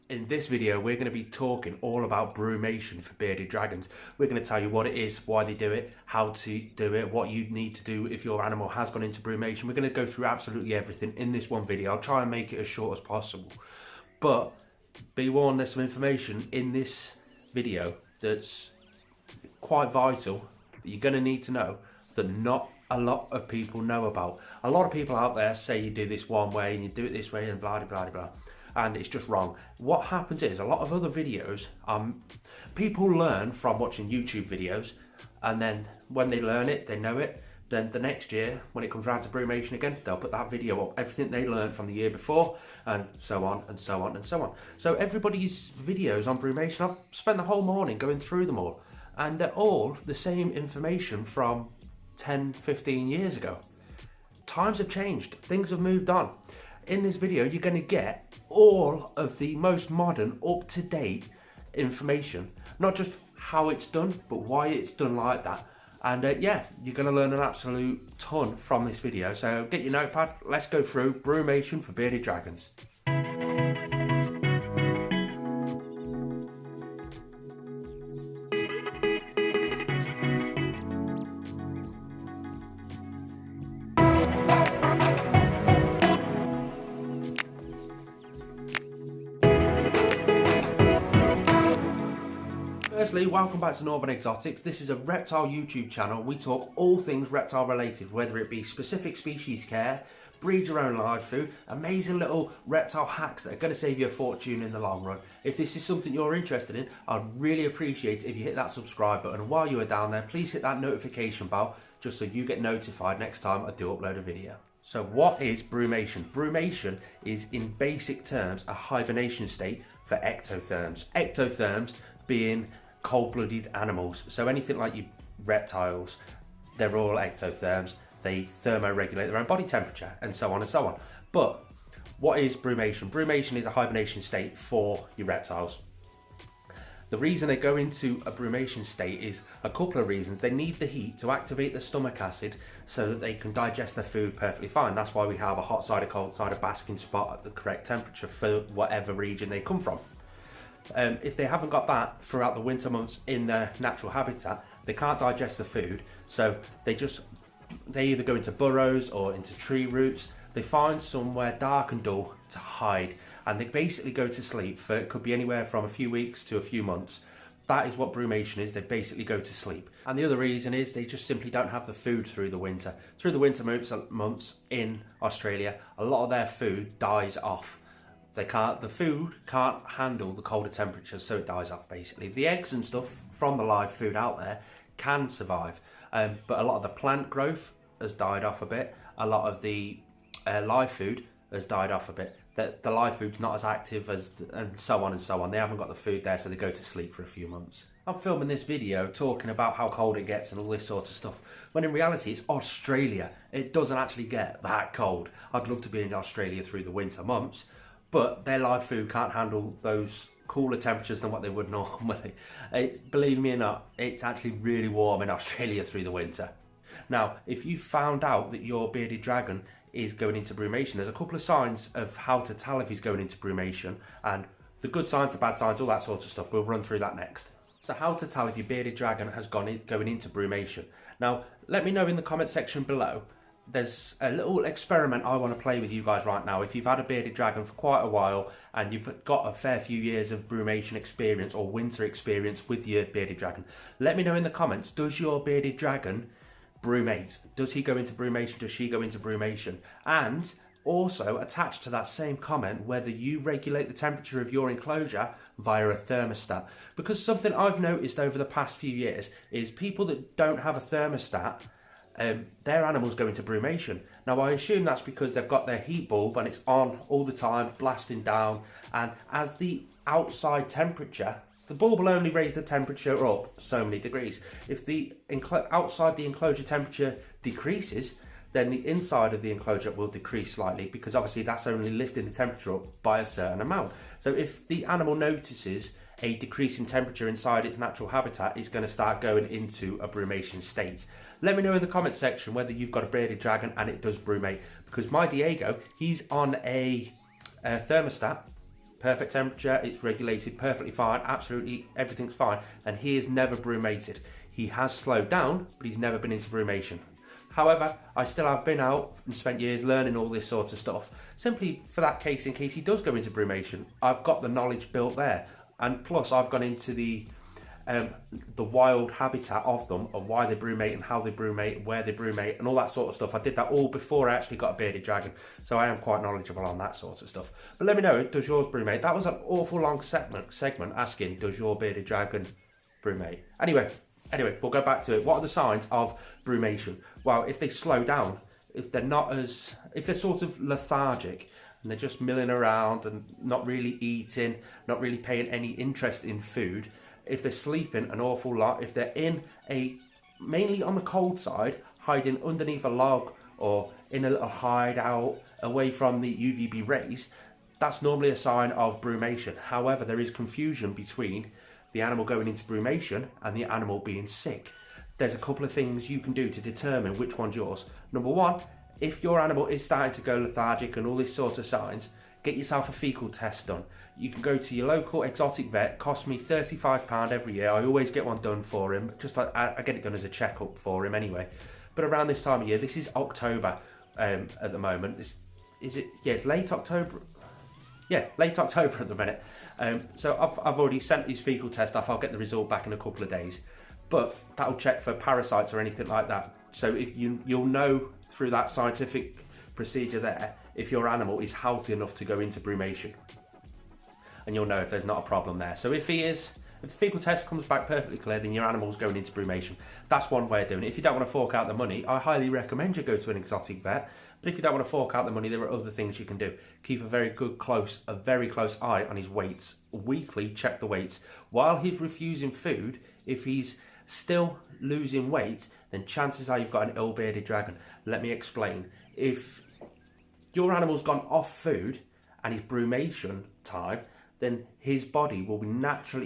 In this video, we're going to be talking all about brumation for bearded dragons. We're going to tell you what it is, why they do it, how to do it, what you need to do if your animal has gone into brumation. We're going to go through absolutely everything in this one video. I'll try and make it as short as possible. But be warned, there's some information in this video that's quite vital that you're going to need to know that not a lot of people know about. A lot of people out there say you do this one way and you do it this way and blah, blah, blah, blah. And it's just wrong. What happens is a lot of other videos, people learn from watching YouTube videos, and then when they learn it, they know it, then the next year when it comes around to brumation again, they'll put that video up, everything they learned from the year before, and so on and so on and so on. So everybody's videos on brumation, I've spent the whole morning going through them all, and they're all the same information from 10-15 years ago. Times have changed, things have moved on. In this video, you're going to get all of the most modern, up-to-date information. Not just how it's done, but why it's done like that. And yeah, you're going to learn an absolute ton from this video. So get your notepad, let's go through brumation for bearded dragons. Firstly, welcome back to Northern Exotics. This is a reptile YouTube channel. We talk all things reptile related, whether it be specific species care, breed your own live food, amazing little reptile hacks that are going to save you a fortune in the long run. If this is something you're interested in, I'd really appreciate it if you hit that subscribe button. And while you are down there, please hit that notification bell just so you get notified next time I do upload a video. So what is brumation? Brumation is, in basic terms, a hibernation state for ectotherms. Ectotherms being cold-blooded animals, so anything like your reptiles, they're all ectotherms. They thermoregulate their own body temperature and so on and so on. But what is brumation? Brumation is a hibernation state for your reptiles. The reason they go into a brumation state is a couple of reasons. They need the heat to activate the stomach acid so that they can digest their food perfectly fine. That's why we have a hot side, a cold side, a basking spot at the correct temperature for whatever region they come from. If they haven't got that throughout the winter months in their natural habitat, they can't digest the food, so they either go into burrows or into tree roots. They find somewhere dark and dull to hide, and they basically go to sleep for, it could be anywhere from a few weeks to a few months. That is what brumation is. They basically go to sleep. And the other reason is they just simply don't have the food through the winter. Through the winter months in Australia, a lot of their food dies off. The food can't handle the colder temperatures, so it dies off basically. The eggs and stuff from the live food out there can survive, but a lot of the plant growth has died off a bit. A lot of the live food has died off a bit. The live food's not as active as, and so on and so on. They haven't got the food there, so they go to sleep for a few months. I'm filming this video talking about how cold it gets and all this sort of stuff, when in reality it's Australia. It doesn't actually get that cold. I'd love to be in Australia through the winter months, but their live food can't handle those cooler temperatures than what they would normally. Believe me or not, it's actually really warm in Australia through the winter. Now, if you found out that your bearded dragon is going into brumation, there's a couple of signs of how to tell if he's going into brumation, and the good signs, the bad signs, all that sort of stuff. We'll run through that next. So how to tell if your bearded dragon has going into brumation. Now, let me know in the comment section below. There's a little experiment I want to play with you guys right now. If you've had a bearded dragon for quite a while and you've got a fair few years of brumation experience or winter experience with your bearded dragon, let me know in the comments, does your bearded dragon brumate? Does he go into brumation? Does she go into brumation? And also attached to that same comment, whether you regulate the temperature of your enclosure via a thermostat. Because something I've noticed over the past few years is people that don't have a thermostat, their animals go into brumation. Now I assume that's because they've got their heat bulb and it's on all the time, blasting down, and as the outside temperature, the bulb will only raise the temperature up so many degrees. If the outside the enclosure temperature decreases, then the inside of the enclosure will decrease slightly, because obviously that's only lifting the temperature up by a certain amount. So if the animal notices a decrease in temperature inside its natural habitat, it's going to start going into a brumation state. Let me know in the comment section whether you've got a bearded dragon and it does brumate, because my Diego, he's on a thermostat perfect temperature, it's regulated perfectly fine, absolutely everything's fine, and he is never brumated. He has slowed down, but he's never been into brumation. However, I still have been out and spent years learning all this sort of stuff, simply for that case, in case he does go into brumation. I've got the knowledge built there, and plus I've gone into the wild habitat of them, of why they brumate and how they brumate, where they brumate and all that sort of stuff. I did that all before I actually got a bearded dragon, so I am quite knowledgeable on that sort of stuff. But let me know, does yours brumate? That was an awful long segment asking, does your bearded dragon brumate? Anyway, we'll go back to it. What are the signs of brumation? Well, if they slow down, if they're sort of lethargic, and they're just milling around and not really eating, not really paying any interest in food, if they're sleeping an awful lot, if they're mainly on the cold side, hiding underneath a log or in a little hideout away from the UVB rays, that's normally a sign of brumation. However, there is confusion between the animal going into brumation and the animal being sick. There's a couple of things you can do to determine which one's yours. Number one, if your animal is starting to go lethargic and all these sorts of signs, get yourself a fecal test done. You can go to your local exotic vet. It costs me £35 every year. I always get one done for him. Just like I get it done as a checkup for him anyway. But around this time of year, this is October at the moment. It's late October. Yeah, late October at the minute. So I've already sent his fecal test off. I'll get the result back in a couple of days. But that'll check for parasites or anything like that. So if you'll know through that scientific procedure there if your animal is healthy enough to go into brumation, and you'll know if there's not a problem there. So if the fecal test comes back perfectly clear, then your animal's going into brumation. That's one way of doing it. If you don't want to fork out the money, I highly recommend you go to an exotic vet. But if you don't want to fork out the money, there are other things you can do. Keep a very close eye on his weights. Weekly, check the weights. While he's refusing food, if he's still losing weight, then chances are you've got an ill-bearded dragon. Let me explain. If your animal's gone off food and it's brumation time, then his body will be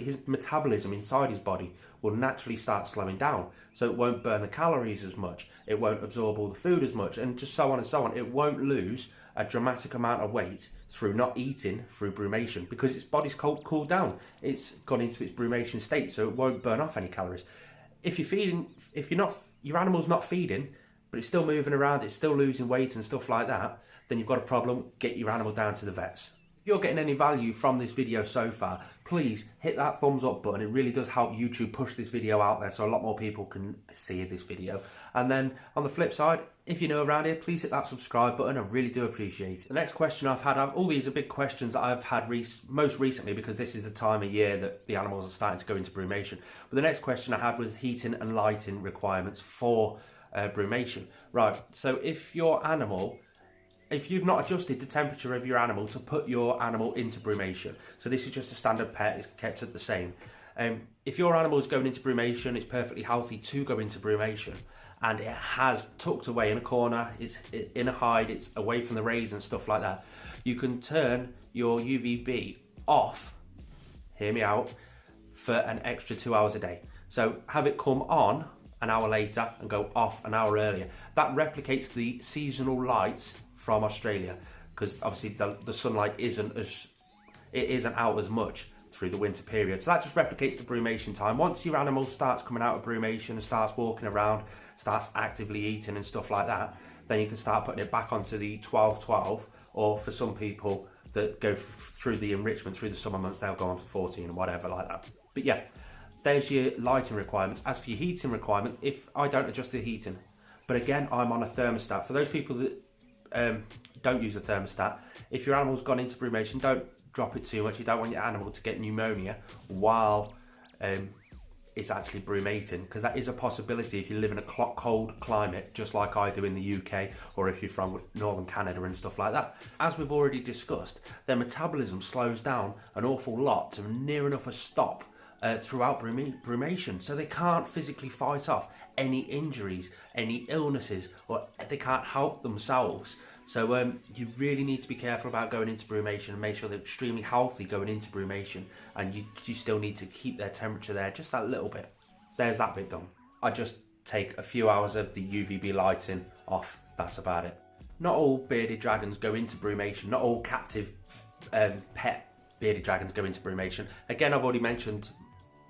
his metabolism inside his body will naturally start slowing down. So it won't burn the calories as much, it won't absorb all the food as much, and just so on and so on. It won't lose a dramatic amount of weight through not eating through brumation, because its body's cooled down. It's gone into its brumation state, so it won't burn off any calories. If your animal's not feeding, but it's still moving around, it's still losing weight and stuff like that, then you've got a problem. Get your animal down to the vets. If you're getting any value from this video so far, please hit that thumbs up button. It really does help YouTube push this video out there so a lot more people can see this video. And then on the flip side, if you're new around here, please hit that subscribe button. I really do appreciate it. The next question I've had, all these are big questions that I've had most recently, because this is the time of year that the animals are starting to go into brumation. But the next question I had was heating and lighting requirements for brumation. Right, so if you've not adjusted the temperature of your animal to put your animal into brumation, so this is just a standard pet, it's kept at the same. If your animal is going into brumation, it's perfectly healthy to go into brumation, and it has tucked away in a corner, it's in a hide, it's away from the rays and stuff like that, you can turn your UVB off, hear me out, for an extra 2 hours a day. So have it come on an hour later and go off an hour earlier. That replicates the seasonal lights from Australia, because obviously the sunlight isn't out as much through the winter period. So that just replicates the brumation time. Once your animal starts coming out of brumation and starts walking around, starts actively eating and stuff like that, then you can start putting it back onto the 12-12, or for some people that go through the enrichment through the summer months, they'll go on to 14 and whatever like that. But yeah, there's your lighting requirements. As for your heating requirements, if I don't adjust the heating, but again, I'm on a thermostat. For those people that don't use a thermostat, if your animal's gone into brumation, don't drop it too much. You don't want your animal to get pneumonia while it's actually brumating, because that is a possibility if you live in a cold climate, just like I do in the UK, or if you're from northern Canada and stuff like that. As we've already discussed, their metabolism slows down an awful lot to near enough a stop throughout brumation, so they can't physically fight off any injuries, any illnesses, or they can't help themselves. So you really need to be careful about going into brumation and make sure they're extremely healthy going into brumation, and you still need to keep their temperature there just that little bit. There's that bit done. I just take a few hours of the UVB lighting off, that's about it. Not all bearded dragons go into brumation, not all captive pet bearded dragons go into brumation. Again, I've already mentioned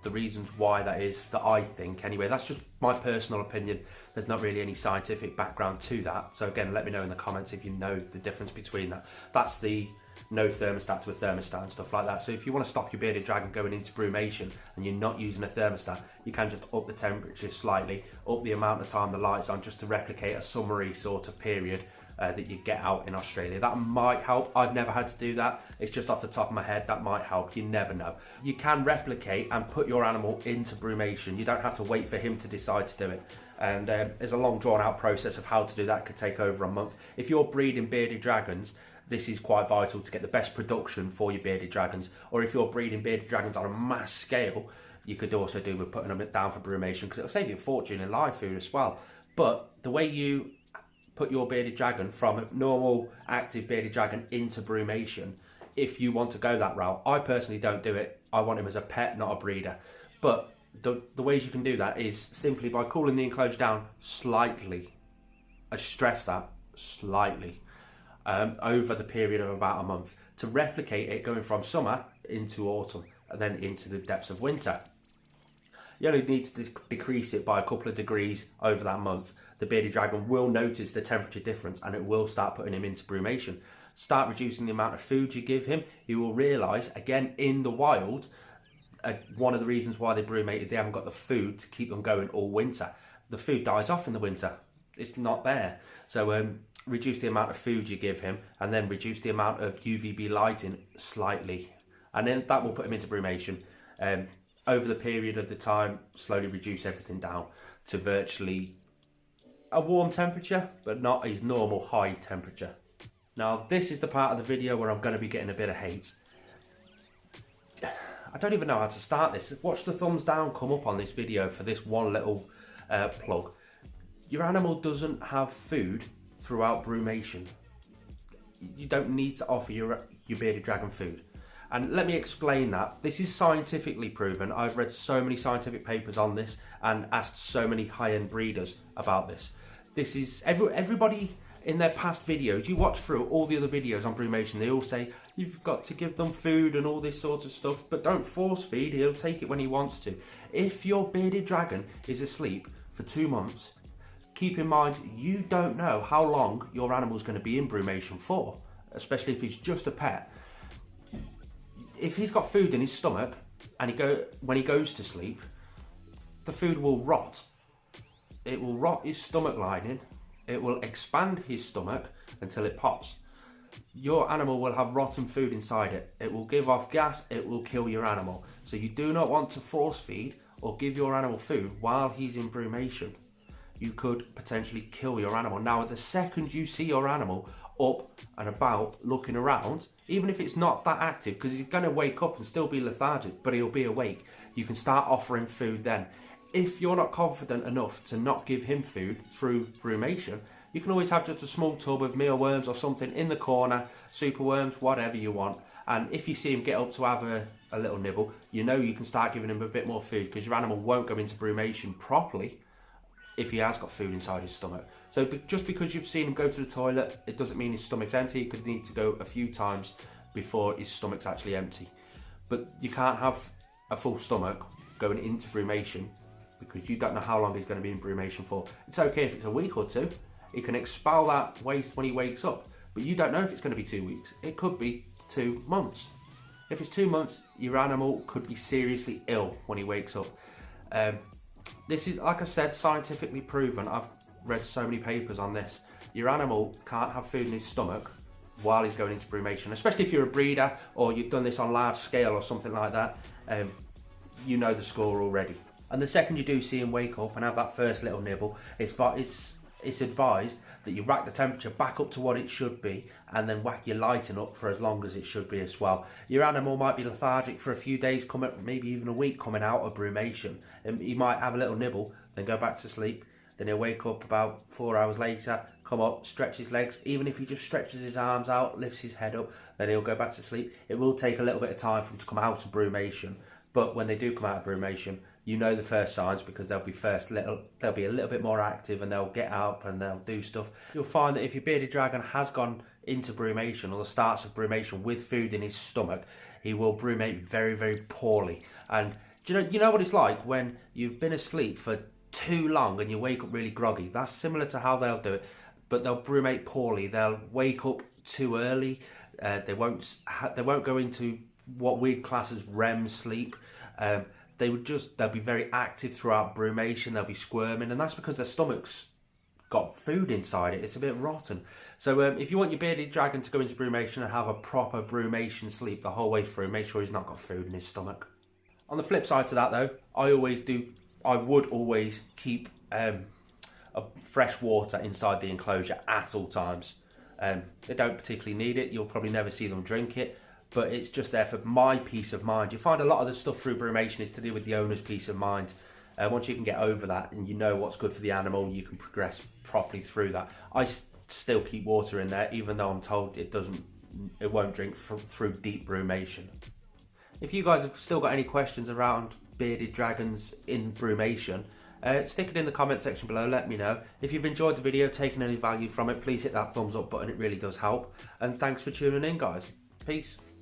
the reasons why that is, that I think anyway. That's just my personal opinion. There's not really any scientific background to that. So again, let me know in the comments if you know the difference between that. That's the no thermostat to a thermostat and stuff like that. So if you want to stop your bearded dragon going into brumation and you're not using a thermostat, you can just up the temperature slightly, up the amount of time the light's on, just to replicate a summery sort of period that you get out in Australia. That might help. I've never had to do that. It's just off the top of my head. That might help. You never know. You can replicate and put your animal into brumation. You don't have to wait for him to decide to do it. And there's a long drawn out process of how to do that. It could take over a month. If you're breeding bearded dragons, this is quite vital to get the best production for your bearded dragons. Or if you're breeding bearded dragons on a mass scale, you could also do with putting them down for brumation, because it'll save you a fortune in live food as well. But the way you put your bearded dragon from a normal active bearded dragon into brumation, if you want to go that route, I personally don't do it. I want him as a pet, not a breeder. But the ways you can do that is simply by cooling the enclosure down slightly. I stress that, slightly, over the period of about a month, to replicate it going from summer into autumn and then into the depths of winter. You only need to decrease it by a couple of degrees over that month. The bearded dragon will notice the temperature difference and it will start putting him into brumation. Start reducing the amount of food you give him. You will realise, again, in the wild, one of the reasons why they brumate is they haven't got the food to keep them going all winter. The food dies off in the winter. It's not there. So reduce the amount of food you give him and then reduce the amount of UVB lighting slightly. And then that will put him into brumation. Over the period of the time, slowly reduce everything down to virtually a warm temperature, but not his normal high temperature. Now, this is the part of the video where I'm going to be getting a bit of hate. I don't even know how to start this. Watch the thumbs down come up on this video for this one little plug. Your animal doesn't have food throughout brumation. You don't need to offer your bearded dragon food. And let me explain that. This is scientifically proven. I've read so many scientific papers on this and asked so many high-end breeders about this. This is everybody in their past videos. You watch through all the other videos on brumation, they all say you've got to give them food and all this sort of stuff, but don't force feed. He'll take it when he wants to. If your bearded dragon is asleep for 2 months, keep in mind you don't know how long your animal's going to be in brumation for, especially if he's just a pet. If he's got food in his stomach and when he goes to sleep, the food will rot. It will rot his stomach lining. It will expand his stomach until it pops. Your animal will have rotten food inside it. It will give off gas. It will kill your animal. So you do not want to force feed or give your animal food while he's in brumation. You could potentially kill your animal. Now, the second you see your animal up and about looking around, even if it's not that active, because he's going to wake up and still be lethargic, but he'll be awake, you can start offering food then. If you're not confident enough to not give him food through brumation, you can always have just a small tub of mealworms or something in the corner, superworms, whatever you want. And if you see him get up to have a little nibble, you know you can start giving him a bit more food, because your animal won't go into brumation properly if he has got food inside his stomach. So just because you've seen him go to the toilet, it doesn't mean his stomach's empty. He could need to go a few times before his stomach's actually empty. But you can't have a full stomach going into brumation, because you don't know how long he's going to be in brumation for. It's okay if it's a week or two. He can expel that waste when he wakes up, but you don't know if it's going to be 2 weeks. It could be 2 months. If it's 2 months, your animal could be seriously ill when he wakes up. This is, like I said, scientifically proven. I've read so many papers on this. Your animal can't have food in his stomach while he's going into brumation, especially if you're a breeder or you've done this on large scale or something like that. You know the score already. And the second you do see him wake up and have that first little nibble, it's advised that you rack the temperature back up to what it should be and then whack your lighting up for as long as it should be as well. Your animal might be lethargic for a few days, maybe even a week coming out of brumation. He might have a little nibble, then go back to sleep. Then he'll wake up about 4 hours later, come up, stretch his legs. Even if he just stretches his arms out, lifts his head up, then he'll go back to sleep. It will take a little bit of time for him to come out of brumation. But when they do come out of brumation, you know the first signs, because they'll be a little bit more active and they'll get up and they'll do stuff. You'll find that if your bearded dragon has gone into brumation or the starts of brumation with food in his stomach, he will brumate very, very poorly. And you know what it's like when you've been asleep for too long and you wake up really groggy? That's similar to how they'll do it, but they'll brumate poorly. They'll wake up too early. They won't go into what we class as REM sleep. They'll be very active throughout brumation. They'll be squirming, and that's because their stomach's got food inside it. It's a bit rotten. So if you want your bearded dragon to go into brumation and have a proper brumation sleep the whole way through, make sure he's not got food in his stomach. On the flip side to that though, I would always keep fresh water inside the enclosure at all times. They don't particularly need it. You'll probably never see them drink it, but it's just there for my peace of mind. You find a lot of the stuff through brumation is to do with the owner's peace of mind. Once you can get over that and you know what's good for the animal, you can progress properly through that. I still keep water in there, even though I'm told it won't drink through deep brumation. If you guys have still got any questions around bearded dragons in brumation, stick it in the comment section below, let me know. If you've enjoyed the video, taken any value from it, please hit that thumbs up button, it really does help. And thanks for tuning in, guys. Peace.